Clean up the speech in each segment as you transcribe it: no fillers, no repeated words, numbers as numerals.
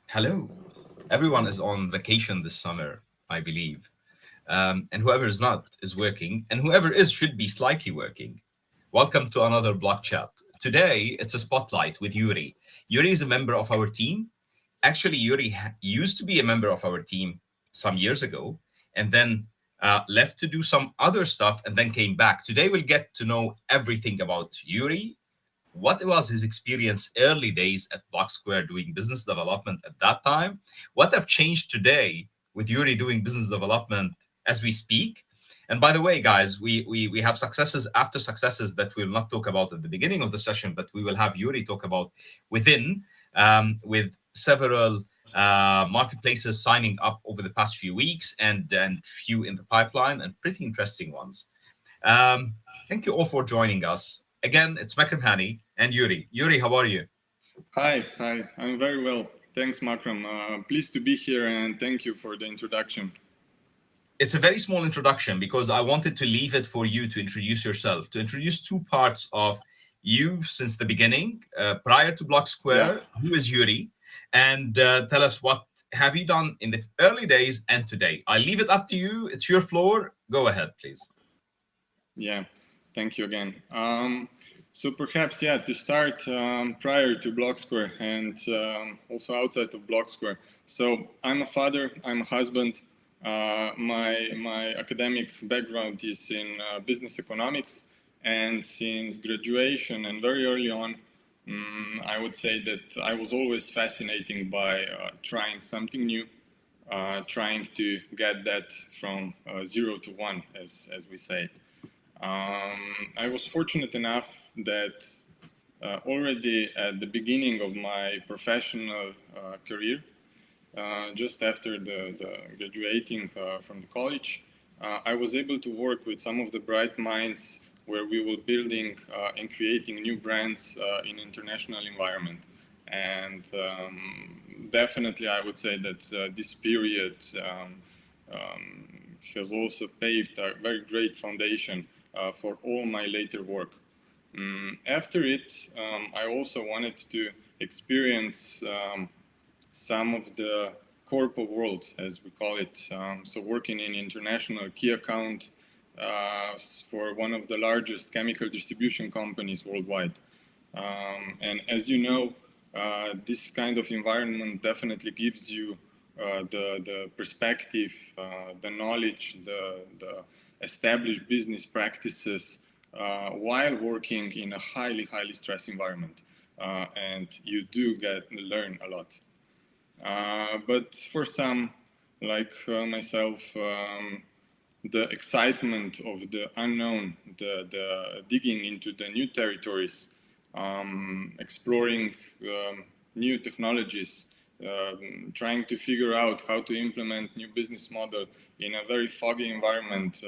Hello. Everyone is on vacation this summer, I believe. And whoever is not is working, and whoever is should be slightly working. Welcome to another Block Chat. Today, it's a spotlight with Yuri. Yuri is a member of our team. Actually, Yuri used to be a member of our team some years ago, and then left to do some other stuff, and then came back. Today, we'll get to know everything about Yuri, what was his experience early days at Blocksquare doing business development at that time, what have changed today with Yuri doing business development as we speak. And by the way, guys, we have successes after successes that we'll not talk about at the beginning of the session, but we will have Yuri talk about within, with several marketplaces signing up over the past few weeks, and few in the pipeline, and pretty interesting ones. um, Thank you all for joining us. Again, it's Makram Hani and Yuri. Yuri, how are you? Hi. I'm very well. Thanks, Makram. Pleased to be here and thank you for the introduction. It's a very small introduction because I wanted to leave it for you to introduce yourself, to introduce two parts of you since the beginning, prior to Block Yeah, Square. Who is Yuri? And tell us what have you done in the early days and today. I leave it up to you. It's your floor. Go ahead, please. yeah. Thank you again. So perhaps, yeah, to start prior to Blocksquare and also outside of Blocksquare. So I'm a father, I'm a husband. My academic background is in business economics, and since graduation and very early on, I would say that I was always fascinated by trying something new, trying to get that from zero to one, as we say it. I was fortunate enough that already at the beginning of my professional career, just after the graduating from the college, I was able to work with some of the bright minds where we were building and creating new brands in international environment. And definitely, I would say that this period has also paved a very great foundation for all my later work. After it, I also wanted to experience some of the corporate world, as we call it. So working in international key account for one of the largest chemical distribution companies worldwide. And as you know, this kind of environment definitely gives you the perspective, the knowledge, the established business practices while working in a highly stressed environment. And you do learn a lot. But for some, like myself, the excitement of the unknown, the digging into the new territories, exploring new technologies, trying to figure out how to implement new business model in a very foggy environment,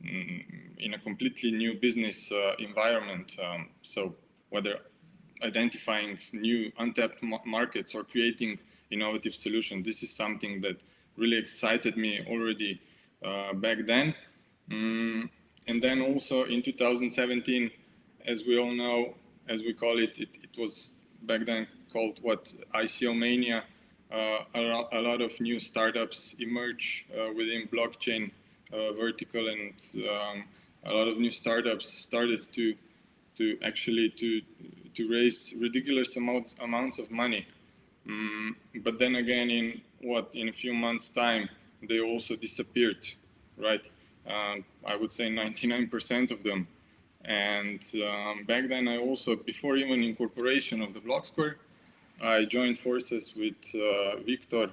in a completely new business environment. So whether identifying new untapped markets or creating innovative solutions, this is something that really excited me already back then. And then also in 2017, as we all know, as we call it, it was back then called what, ICO mania. A lot of new startups emerge within blockchain vertical, and a lot of new startups started to actually to raise ridiculous amounts of money. But then again, in a few months' time, they also disappeared, right? I would say 99% of them. And back then, I also, before even incorporation of the Blocksquare, I joined forces with Victor,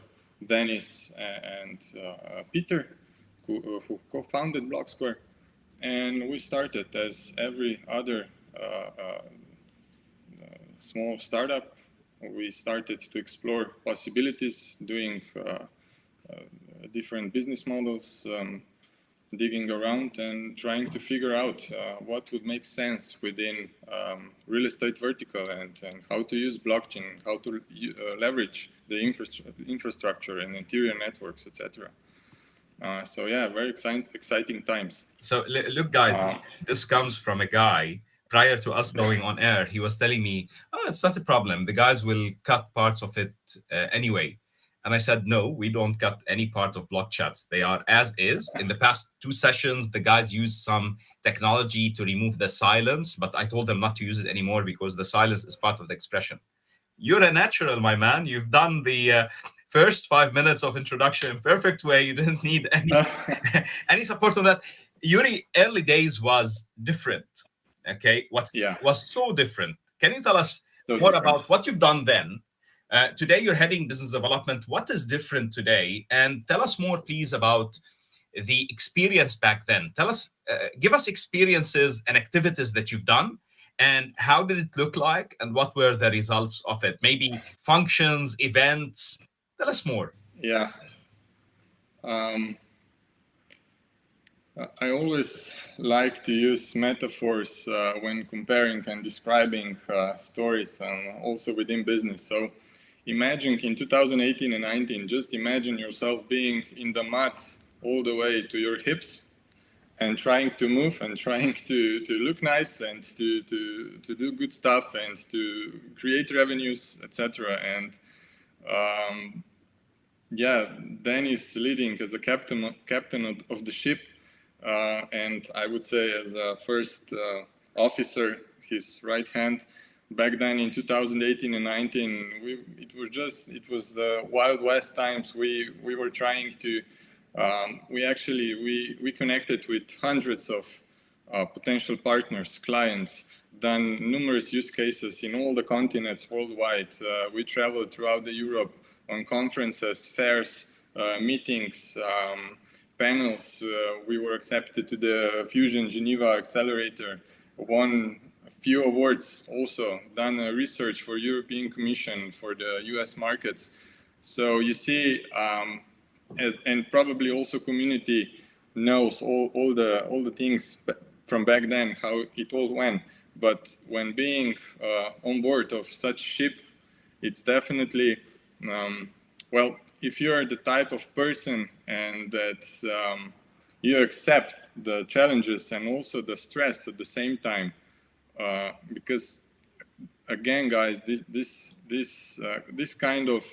Dennis, and Peter, who co-founded Blocksquare. And we started as every other small startup. We started to explore possibilities, doing different business models, digging around and trying to figure out what would make sense within real estate vertical, and how to use blockchain, how to leverage the infrastructure and interior networks, etc. So yeah, very exciting times. So look, guys, this comes from a guy prior to us going on air, he was telling me, "Oh, it's not a problem. The guys will cut parts of it anyway." And I said, "No, we don't cut any part of block chats. They are as is. In the past two sessions, the guys used some technology to remove the silence, but I told them not to use it anymore because the silence is part of the expression. You're a natural, my man. You've done the first 5 minutes of introduction in perfect way. You didn't need any any support on that. Yuri, early days was different. Okay, what Yeah, was so different? Can you tell us so more different. about what you've done then? Today, you're heading business development. What is different today? And tell us more, please, about the experience back then. Tell us, give us experiences and activities that you've done, and how did it look like, and what were the results of it? Maybe functions, events. Tell us more. Yeah. Um, I always like to use metaphors when comparing and describing stories, and also within business. So imagine in 2018 and 19, just imagine yourself being in the mud all the way to your hips and trying to move and trying to look nice and to do good stuff and to create revenues, etc. And um, yeah, Dan is leading as a captain of the ship, and I would say as a first officer, his right hand. Back then in 2018 and 19, it was the Wild West times. We were trying to we connected with hundreds of potential partners, clients, done numerous use cases in all the continents worldwide. We traveled throughout the Europe on conferences, fairs, meetings, panels. We were accepted to the Fusion Geneva Accelerator, won a few awards, also done research for European Commission for the US markets. So you see, and probably also community knows all the things from back then, how it all went. But when being on board of such ship, it's definitely well, if you are the type of person and that you accept the challenges and also the stress at the same time, because again, guys, this kind of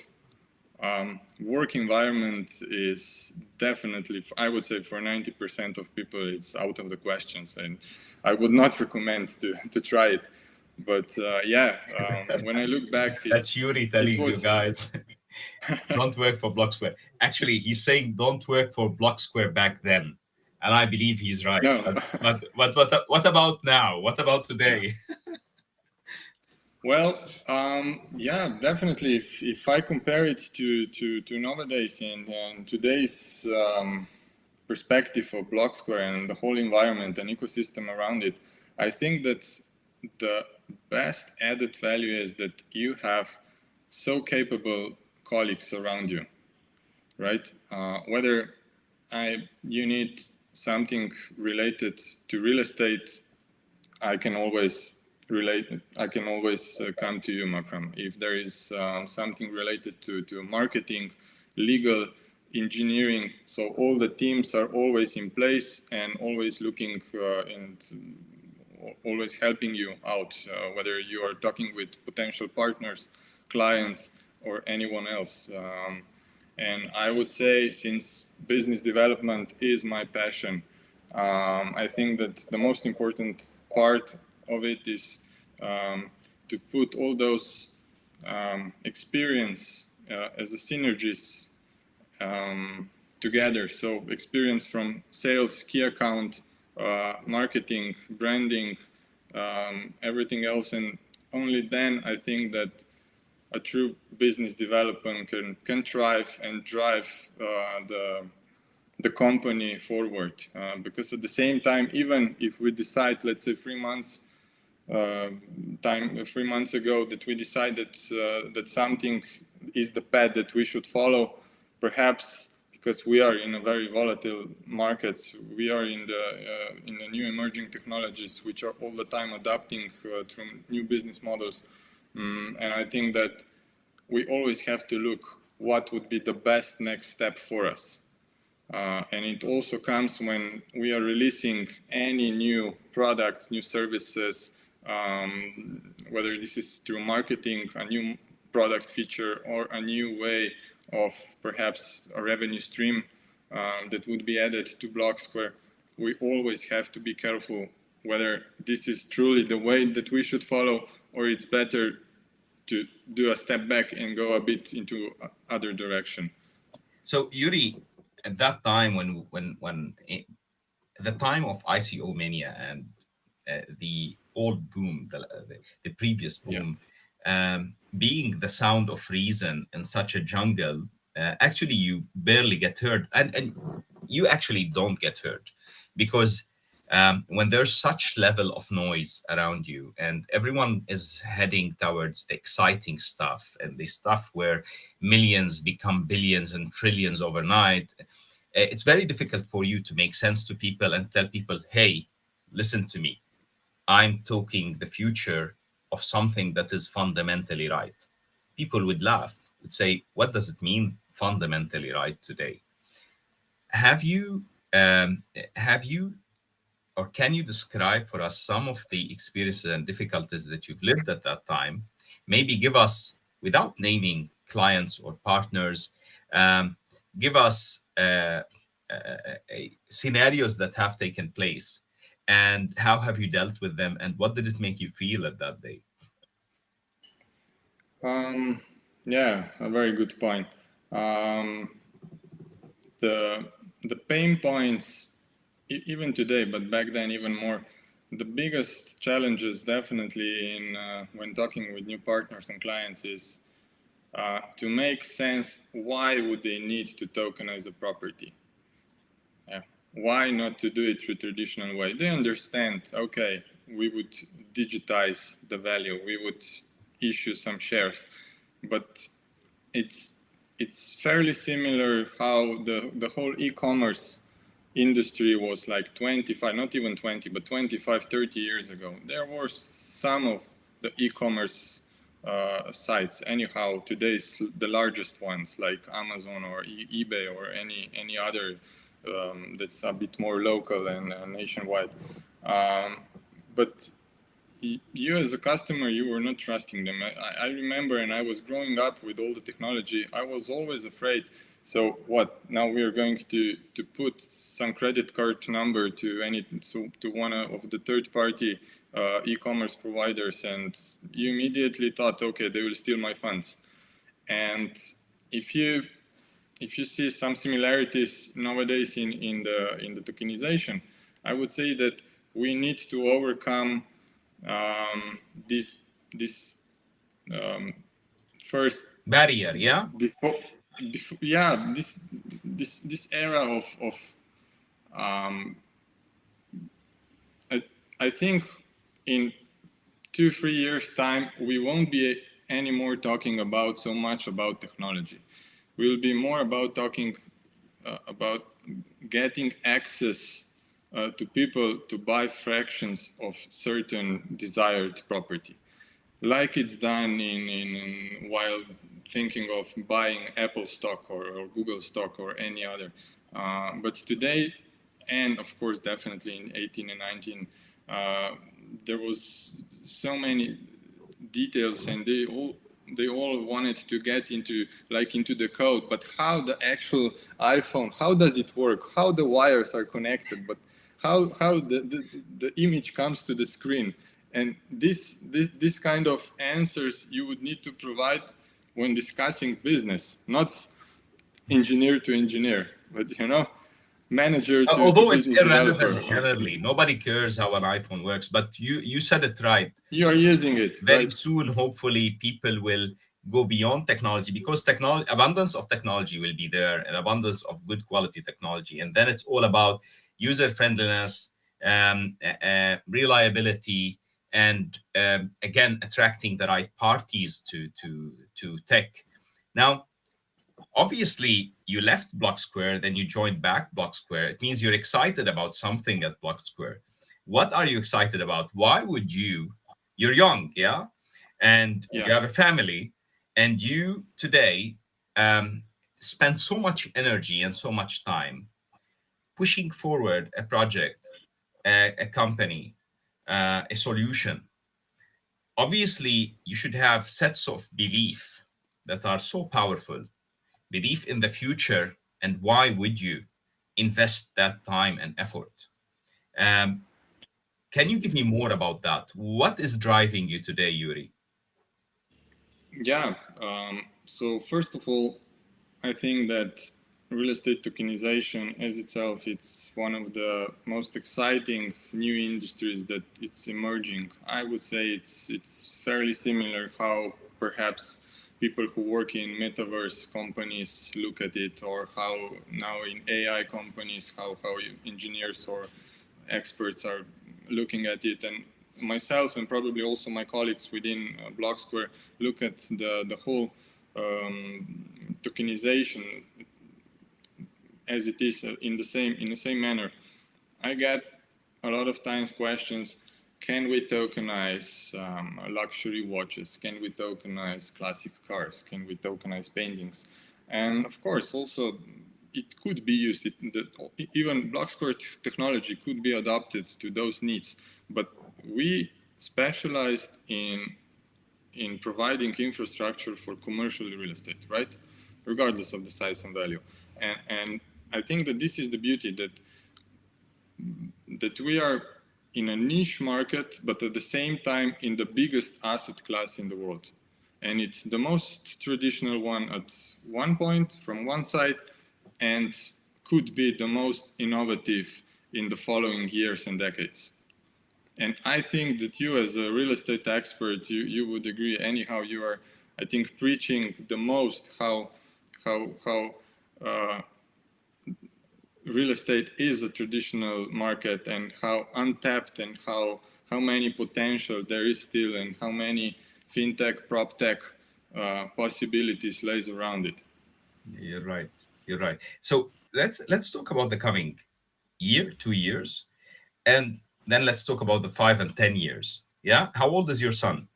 work environment is definitely, I would say, for 90% of people, it's out of the questions, and I would not recommend to try it. But when I look back, That's Yuri it telling you was guys, don't work for Blocksquare. Actually, he's saying don't work for Blocksquare back then, and I believe he's right. no. What about now? What about Yeah. today? Well, definitely. If I compare it to nowadays and today's perspective of Blocksquare and the whole environment and ecosystem around it, I think that the best added value is that you have so capable colleagues around you, right? Whether you need something related to real estate, I can always come to you, Makram. If there is something related to marketing, legal, engineering, so all the teams are always in place and always looking and always helping you out, whether you are talking with potential partners, clients, or anyone else. And I would say, since business development is my passion, I think that the most important part of it is to put all those experience as a synergies together. So experience from sales, key account, marketing, branding, everything else, and only then I think that a true business development can thrive and drive the company forward. Because at the same time, even if we decide, let's say 3 months 3 months ago, that we decided that something is the path that we should follow, perhaps because we are in a very volatile markets, we are in the new emerging technologies, which are all the time adapting to new business models. And I think that we always have to look what would be the best next step for us. And it also comes when we are releasing any new products, new services, whether this is through marketing, a new product feature, or a new way of perhaps a revenue stream that would be added to Blocksquare, we always have to be careful whether this is truly the way that we should follow, or it's better to do a step back and go a bit into other direction. So Yuri, at that time the time of ICO mania and the old boom, the previous Yeah. boom, being the sound of reason in such a jungle, actually you barely get heard, and you actually don't get heard because when there's such level of noise around you and everyone is heading towards the exciting stuff and the stuff where millions become billions and trillions overnight, it's very difficult for you to make sense to people and tell people, hey, listen to me. I'm talking the future of something that is fundamentally right. People would laugh, would say, what does it mean fundamentally right today? Have you um, have you or can you describe for us some of the experiences and difficulties that you've lived at that time? Maybe give us, without naming clients or partners, um, give us scenarios that have taken place and how have you dealt with them and what did it make you feel at that day? Um, yeah, a very good point. Um, the the pain points, even today, but back then even more. The biggest challenges, definitely, in when talking with new partners and clients, is to make sense. Why would they need to tokenize a property? Yeah. Why not to do it through traditional way? They understand, okay, we would digitize the value, we would issue some shares, but it's it's fairly similar how the whole e-commerce industry was like 25, not even 20, but 25, 30 years ago. There were some of the e-commerce sites. Anyhow, today's the largest ones like Amazon or eBay or any other that's a bit more local and nationwide. Um, but you as a customer, you were not trusting them. I remember, and I was growing up with all the technology, I was always afraid. So what? Now we are going to put some credit card number to to one of the third party e-commerce providers, and you immediately thought, okay, they will steal my funds. And if you if you see some similarities nowadays in the tokenization, I would say that we need to overcome um, this this um, first Barrier, yeah? before, yeah, this era of um, I, I think in 2 3 years time we won't be anymore talking about so much about technology. We'll be more about talking about getting access to people to buy fractions of certain desired property, like it's done in while thinking of buying Apple stock or Google stock or any other. But today, and of course, definitely in 18 and 19, there was so many details, and they all wanted to get into into the code. But how the actual iPhone, how does it work? How the wires are connected? But how the image comes to the screen? And this kind of answers you would need to provide when discussing business, not engineer to engineer, but manager to Although it's business irrelevant developer. generally, nobody cares how an iPhone works, but you said it right. You are using it, Very right? soon, hopefully, people will go beyond technology because technology, abundance of technology will be there, and abundance of good quality technology, and then it's all about user friendliness, reliability, and again attracting the right parties to tech. Now, obviously, you left Blocksquare, then you joined back Blocksquare. It means you're excited about something at Blocksquare. What are you excited about? Why would you? You're young, yeah, and Yeah. you have a family, and you today um, spend so much energy and so much time pushing forward a project, a company, a solution. Obviously, you should have sets of belief that are so powerful, belief in the future, and why would you invest that time and effort? Um, can you give me more about that? What is driving you today, Yuri? Yeah. So first of all, I think that real estate tokenization as itself, it's one of the most exciting new industries that it's emerging. I would say it's fairly similar how perhaps people who work in metaverse companies look at it, or how now in AI companies, how engineers or experts are looking at it. And myself and probably also my colleagues within Blocksquare look at the whole tokenization as it is in the same manner. I get a lot of times questions: can we tokenize luxury watches? Can we tokenize classic cars? Can we tokenize paintings? And of course, also it could be used. Even Blocksquare technology could be adapted to those needs. But we specialized in providing infrastructure for commercial real estate, right? Regardless of the size and value. And I think that this is the beauty that we are in a niche market, but at the same time in the biggest asset class in the world. And it's the most traditional one at one point from one side, and could be the most innovative in the following years and decades. And I think that you, as a real estate expert, you would agree. Anyhow, you are, I think, preaching the most how real estate is a traditional market, and how untapped and how many potential there is still, and how many fintech, prop tech possibilities lays around it. You're right. You're right. So let's talk about the coming year, 2 years, and then let's talk about the 5 and 10 years. Yeah. How old is your son?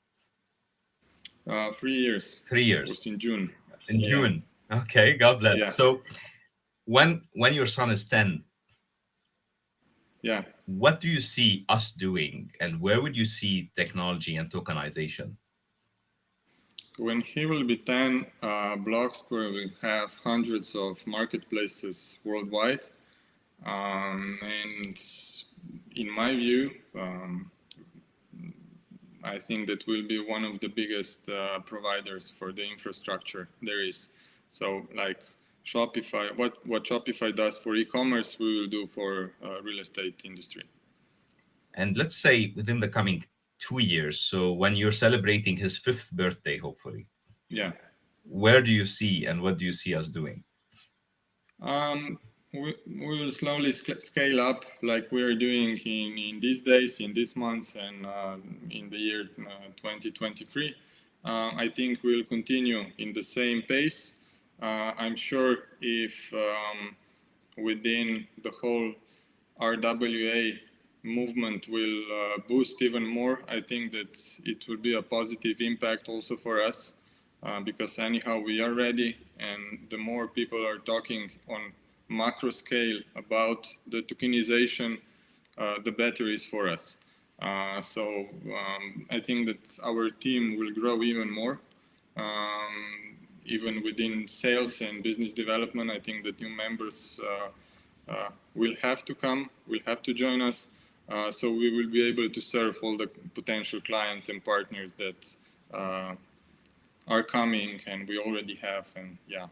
3 years. 3 years. Was in June. In Yeah, June. Okay. God bless. yeah, So when your son is 10, yeah. what do you see us doing, and where would you see technology and tokenization? When he will be 10, Blocksquare will have hundreds of marketplaces worldwide. And in my view, I think that will be one of the biggest providers for the infrastructure there is. So, like Shopify, what Shopify does for e-commerce, we will do for real estate industry. And let's say within the coming 2 years, so when you're celebrating his fifth birthday, hopefully, Yeah. where do you see and what do you see us doing? We will slowly scale up like we are doing in these days, in these months, and in the year 2023. I think we'll continue in the same pace. I'm sure if within the whole RWA movement will boost even more, I think that it will be a positive impact also for us, because anyhow we are ready, and the more people are talking on macro scale about the tokenization, the better is for us. I think that our team will grow even more. Even within sales and business development, I think that new members will have to come, will have to join us, so we will be able to serve all the potential clients and partners that are coming, and we already have. And yeah,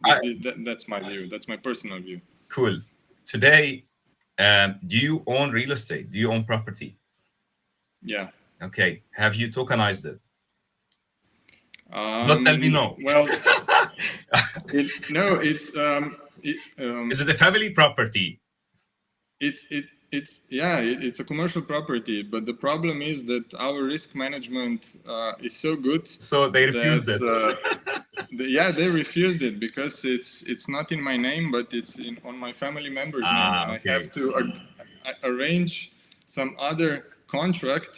I, that's my view. That's my personal view. cool. Today, do you own real estate? Do you own property? Yeah. Okay. Have you tokenized it? Don't tell me no. Well, no, Is it a family property? it's a commercial property, but the problem is that our risk management is so good So they refused that it. they refused it because it's not in my name, but it's on my family member's name, and I Okay. have to arrange some other contract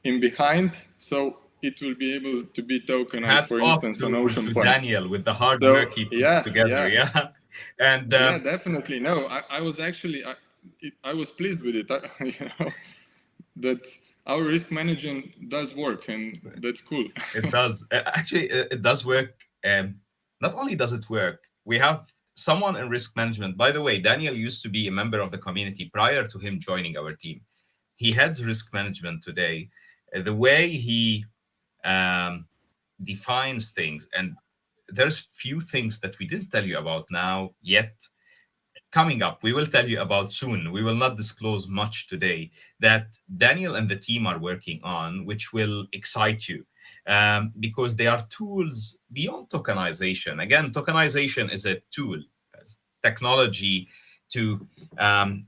in behind, so it will be able to be tokenized, Hats for off instance, on to Ocean Point. Daniel with the hard So work he put yeah, together. yeah, Yeah. And yeah, definitely. No, I was actually I was pleased with it. You know, that our risk management does work, and that's cool. It does. Actually, it does work. Not only does it work, we have someone in risk management. By the way, Daniel used to be a member of the community prior to him joining our team. He heads risk management today. The way he um, defines things, and there's few things that we didn't tell you about now yet coming up, we will tell you about soon. We will not disclose much today that Daniel and the team are working on, which will excite you because they are tools beyond tokenization. Again, tokenization is a tool, as technology to um,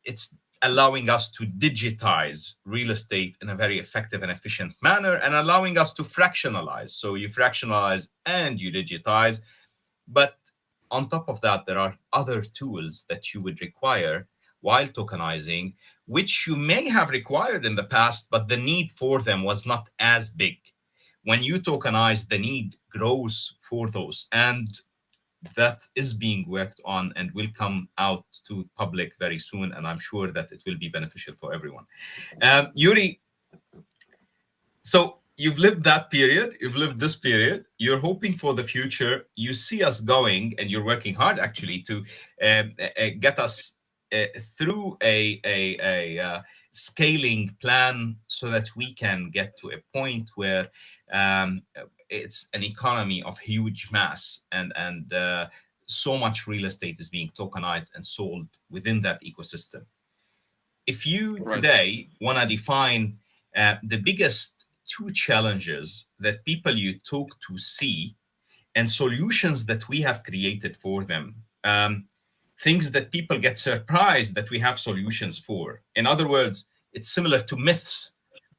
it's allowing us to digitize real estate in a very effective and efficient manner and allowing us to fractionalize. So you fractionalize and you digitize, but on top of that, there are other tools that you would require while tokenizing, which you may have required in the past, but the need for them was not as big. When you tokenize, the need grows for those. And that is being worked on and will come out to public very soon. And I'm sure that it will be beneficial for everyone. Yuri, so you've lived that period, you've lived this period, you're hoping for the future, you see us going, and you're working hard actually to get us through a scaling plan so that we can get to a point where it's an economy of huge mass and so much real estate is being tokenized and sold within that ecosystem. If you Right. today want to define the biggest two challenges that people you talk to see and solutions that we have created for them, things that people get surprised that we have solutions for. In other words, it's similar to myths.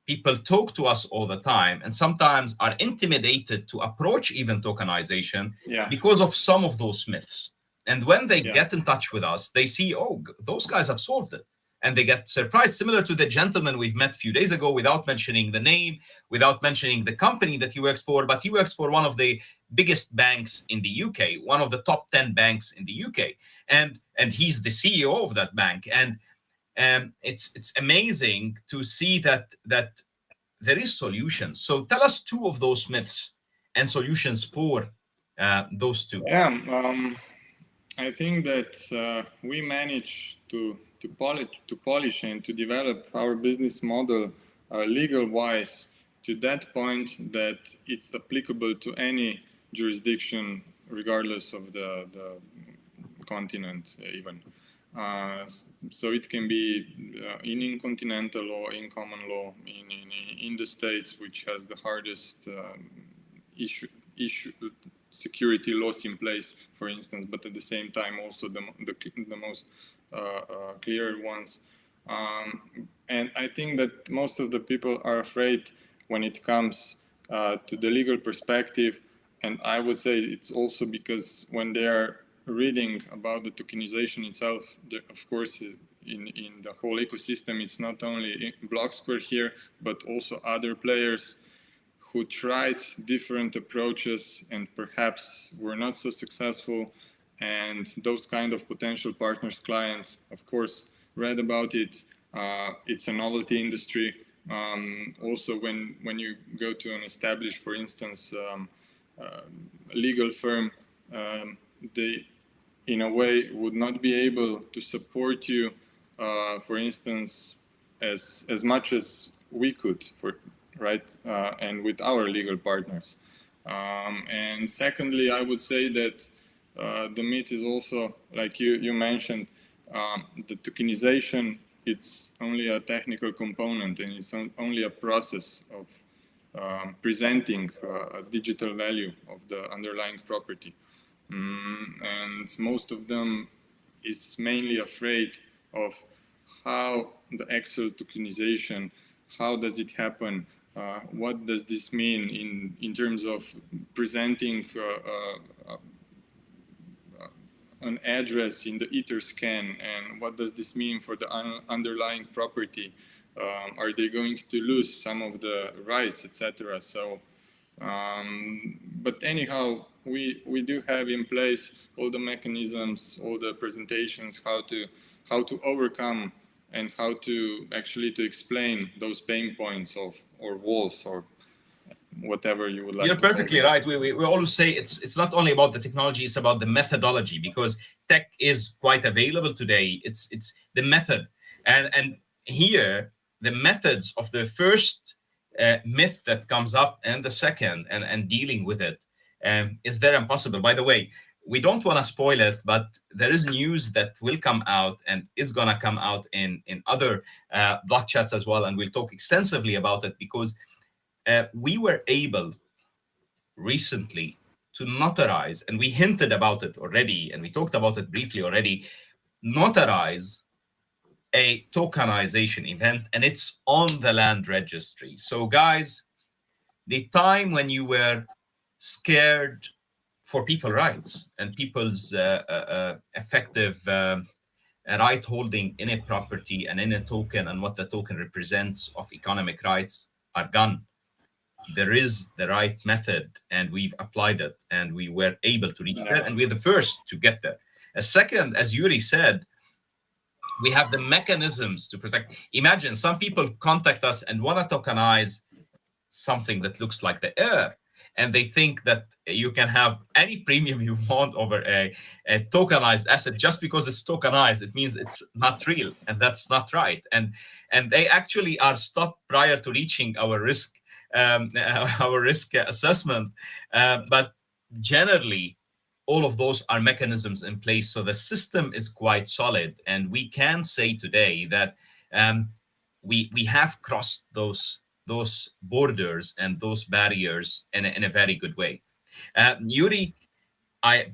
People talk to us all the time and sometimes are intimidated to approach even tokenization Yeah. because of some of those myths. And when they Yeah. get in touch with us, they see, oh, those guys have solved it. And they get surprised, similar to the gentleman we've met a few days ago, without mentioning the name, without mentioning the company that he works for, but he works for one of the biggest banks in the UK, one of the top 10 banks in the UK. And he's the CEO of that bank. And it's amazing to see that there is solutions. So tell us two of those myths and solutions for those two. Yeah. I think that we managed to polish and to develop our business model legal wise to that point that it's applicable to any jurisdiction, regardless of the continent, even. Uh, so it can be in continental law, in common law, in the states, which has the hardest issue security laws in place, for instance, but at the same time also the most clear ones. And I think that most of the people are afraid when it comes to the legal perspective. And I would say it's also because when they are reading about the tokenization itself, of course, in the whole ecosystem, it's not only Blocksquare here, but also other players who tried different approaches and perhaps were not so successful. And those kind of potential partners, clients, of course, read about it. It's a novelty industry. Also, when you go to an established, for instance, legal firm, they, in a way, would not be able to support you, for instance, as much as we could, right, and with our legal partners. And secondly, I would say that the myth is also, like you mentioned, the tokenization. It's only a technical component, and it's only a process of presenting a digital value of the underlying property. And most of them is mainly afraid of how the actual tokenization, how does it happen, what does this mean in terms of presenting an address in the Etherscan, and what does this mean for the underlying property? Are they going to lose some of the rights, etc.? So, but anyhow, we do have in place all the mechanisms, all the presentations, how to overcome and how to actually to explain those pain points of or walls or whatever you would like You're to call perfectly them. right. We always say it's not only about the technology, it's about the methodology, because tech is quite available today. It's the method, and here the methods of the first myth that comes up and the second, and dealing with it is there impossible. By the way, we don't want to spoil it, but there is news that will come out and is gonna come out in other block chats as well, and we'll talk extensively about it, because we were able recently to notarize, and we hinted about it already, and we talked about it briefly already, notarize a tokenization event, and it's on the land registry. So, guys, the time when you were scared for people rights and people's effective right holding in a property and in a token and what the token represents of economic rights are gone. There is the right method, and we've applied it, and we were able to reach there, Yeah, and we're the first to get there. A second, as Yuri said, we have the mechanisms to protect. Imagine some people contact us and want to tokenize something that looks like the air, and they think that you can have any premium you want over a tokenized asset. Just because it's tokenized, it means it's not real, and that's not right. And they actually are stopped prior to reaching our risk our risk assessment. But generally, all of those are mechanisms in place, so the system is quite solid, and we can say today that um, we have crossed those borders and those barriers in a very good way. Yuri,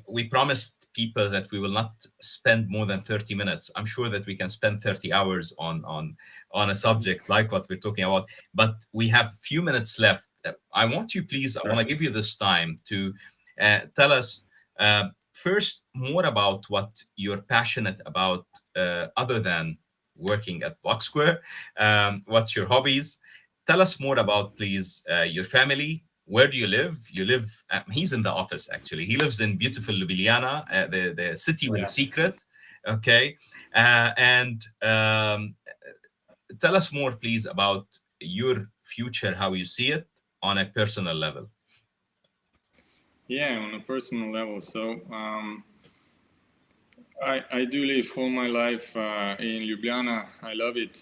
we promised people that we will not spend more than 30 minutes. I'm sure that we can spend 30 hours on a subject like what we're talking about, but we have few minutes left. I want you, please, I want sure. to give you this time to tell us first more about what you're passionate about, other than working at Blocksquare. What's your hobbies? Tell us more about, please, your family. Where do you live? You live. He's in the office actually. He lives in beautiful Ljubljana, the city with a Yeah. secret. Okay, and tell us more, please, about your future, how you see it on a personal level. Yeah, on a personal level. So I do live all my life in Ljubljana. I love it.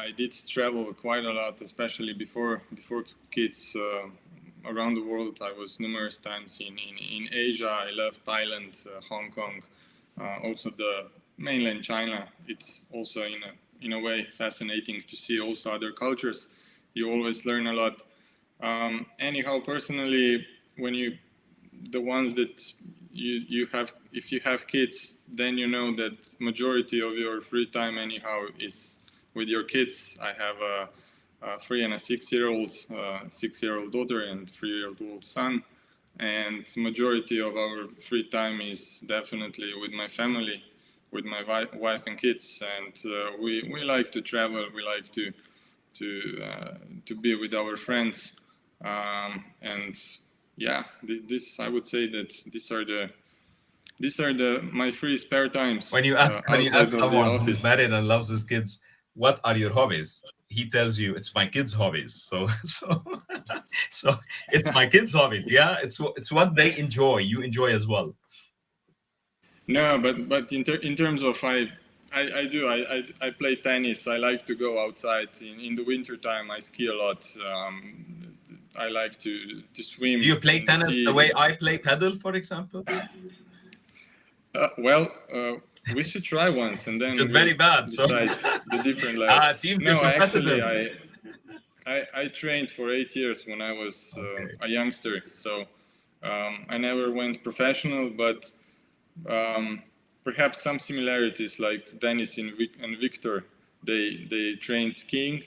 I did travel quite a lot, especially before kids, around the world. I was numerous times in Asia. I love Thailand, Hong Kong, also the mainland China. It's also in a way fascinating to see also other cultures. You always learn a lot. Anyhow, personally, when you the ones that you have, if you have kids, then you know that majority of your free time anyhow is with your kids. I have a 3 and a 6-year-old 6-year-old daughter and 3-year-old son, and majority of our free time is definitely with my family, with my wife and kids. And we like to travel, we like to be with our friends, and yeah, this I would say that these are the my free spare times When you ask outside of the someone who's office. married and loves his kids, what are your hobbies? He tells you it's my kids' hobbies. So it's my kids' hobbies. Yeah, it's what they enjoy. You enjoy as well. No, but in terms of I do I play tennis. I like to go outside in the winter time. I ski a lot. I like to Do swim you play in the tennis the sea. way I play paddle, for example? Well, we should try once, and Which then is we'll very bad. So, decide the different level. team, you're No, I actually competitive. I trained for 8 years when I was Okay, a youngster. So I never went professional, but perhaps some similarities, like Dennis and Victor. They trained skiing,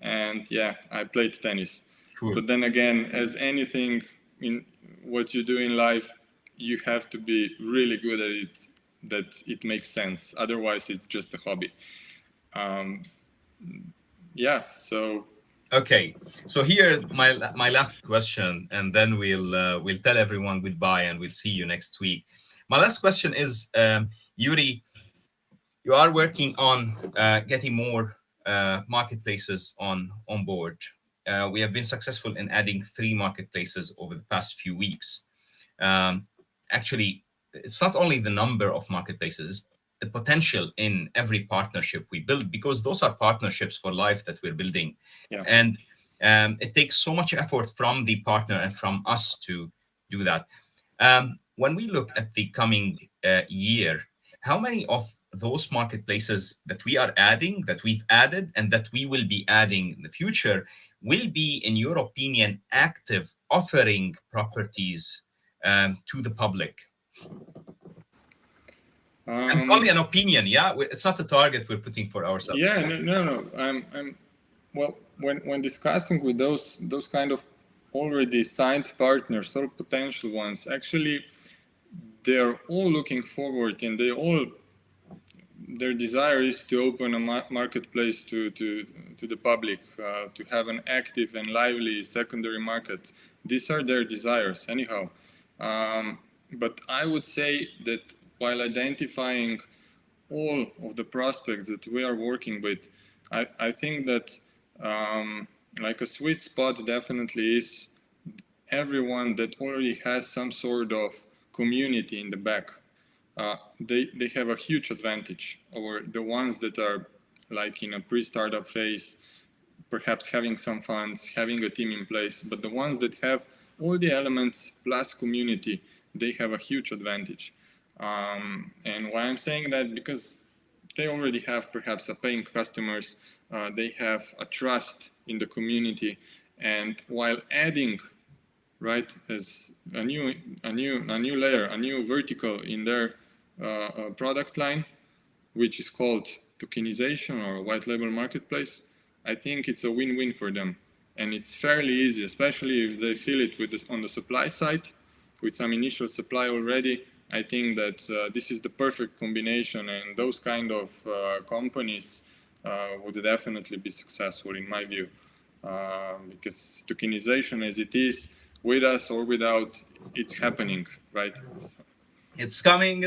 and yeah, I played tennis. cool. But then again, as anything in what you do in life, you have to be really good at it, that it makes sense. Otherwise, it's just a hobby. Um, yeah. So Okay, so here my last question, and then we'll tell everyone goodbye, and we'll see you next week. My last question is, Yuri, you are working on getting more marketplaces on board. We have been successful in adding 3 marketplaces over the past few weeks. Um, Actually, it's not only the number of marketplaces, the potential in every partnership we build, because those are partnerships for life that we're building. Yeah. And it takes so much effort from the partner and from us to do that. When we look at the coming year, how many of those marketplaces that we are adding, that we've added, and that we will be adding in the future will be, in your opinion, active, offering properties to the public? And it's only Um, an opinion, yeah? It's not a target we're putting for ourselves. yeah, no. I'm well, when discussing with those kind of already signed partners or potential ones, actually, they are all looking forward, and their desire is to open a marketplace to the public, to have an active and lively secondary market. These are their desires, anyhow. But I would say that while identifying all of the prospects that we are working with, I think that like a sweet spot definitely is everyone that already has some sort of community in the back. They have a huge advantage over the ones that are like in a pre-startup phase, perhaps having some funds, having a team in place. But the ones that have all the elements plus community, they have a huge advantage. And why I'm saying that, because they already have perhaps a paying customers, they have a trust in the community, and while adding, right, as a new layer, a new vertical in their product line, which is called tokenization or white label marketplace, I think it's a win-win for them. And it's fairly easy, especially if they feel it with on the supply side, with some initial supply already. I think that this is the perfect combination, and those kind of companies would definitely be successful in my view. Because tokenization as it is, with us or without, it's happening, right? It's coming,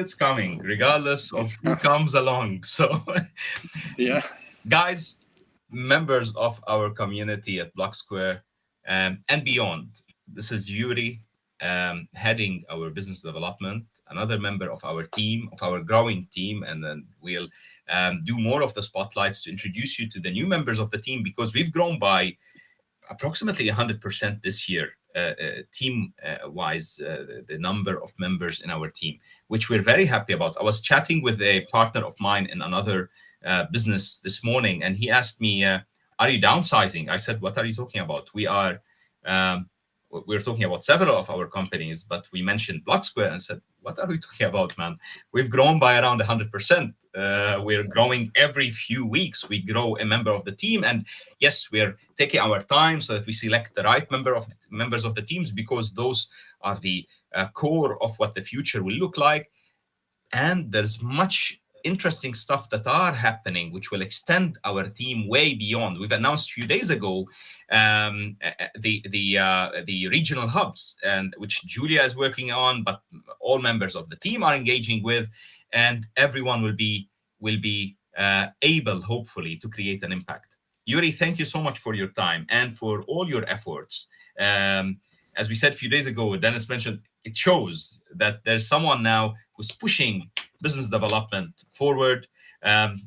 regardless of It's who comes along. So, yeah. guys, members of our community at Blocksquare and beyond, this is Yuri, heading our business development, another member of our team, of our growing team, and then we'll do more of the spotlights to introduce you to the new members of the team, because we've grown by approximately 100% this year, team wise, the number of members in our team, which we're very happy about. I was chatting with a partner of mine in another business this morning, and he asked me, are you downsizing? I said, what are you talking about? Um, we're talking about several of our companies, but we mentioned Blocksquare and said, what are we talking about, man? We've grown by around 100%. We're growing every few weeks. We grow a member of the team, and yes, we're taking our time so that we select the right members of the teams, because those are the core of what the future will look like. And there's much interesting stuff that are happening which will extend our team way beyond. We've announced a few days ago the regional hubs, and which Julia is working on, but all members of the team are engaging with, and everyone will be able, hopefully, to create an impact. Yuri, thank you so much for your time and for all your efforts. As we said a few days ago, Dennis mentioned, it shows that there's someone now who's pushing business development forward.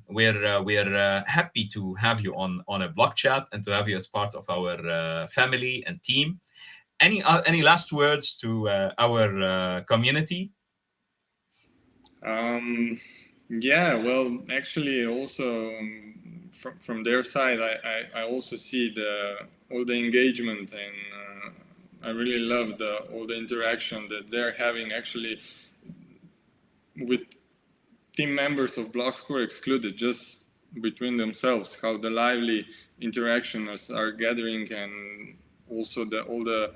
We're happy to have you on a block chat and to have you as part of our family and team. Any last words to our community? Yeah, well, actually, also from their side, I also see all the engagement, and I really love all the interaction that they're having actually with team members of Blocksquare excluded, just between themselves, how the lively interactions are gathering, and also all the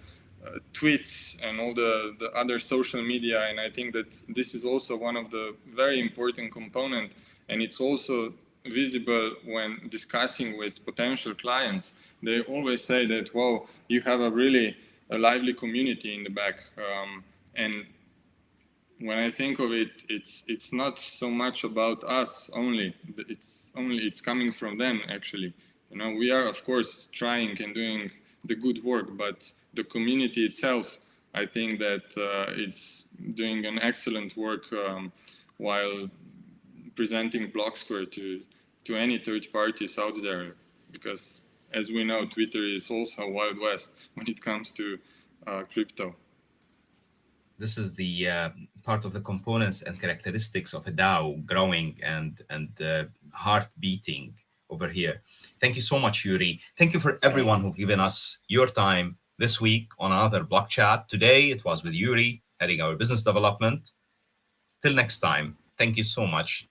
tweets and all the other social media. And I think that this is also one of the very important component, and it's also visible when discussing with potential clients. They always say that, wow, you have a lively community in the back. And when I think of it, it's not so much about us only. It's coming from them actually. You know, we are of course trying and doing the good work, but the community itself, I think that is doing an excellent work while presenting Blocksquare to any third parties out there, because as we know, Twitter is also Wild West when it comes to crypto. This is the part of the components and characteristics of a DAO growing and heart beating over here. Thank you so much, Yuri. Thank you for everyone who've given us your time this week on another Block Chat. Today it was with Yuri, heading our business development. Till next time, thank you so much.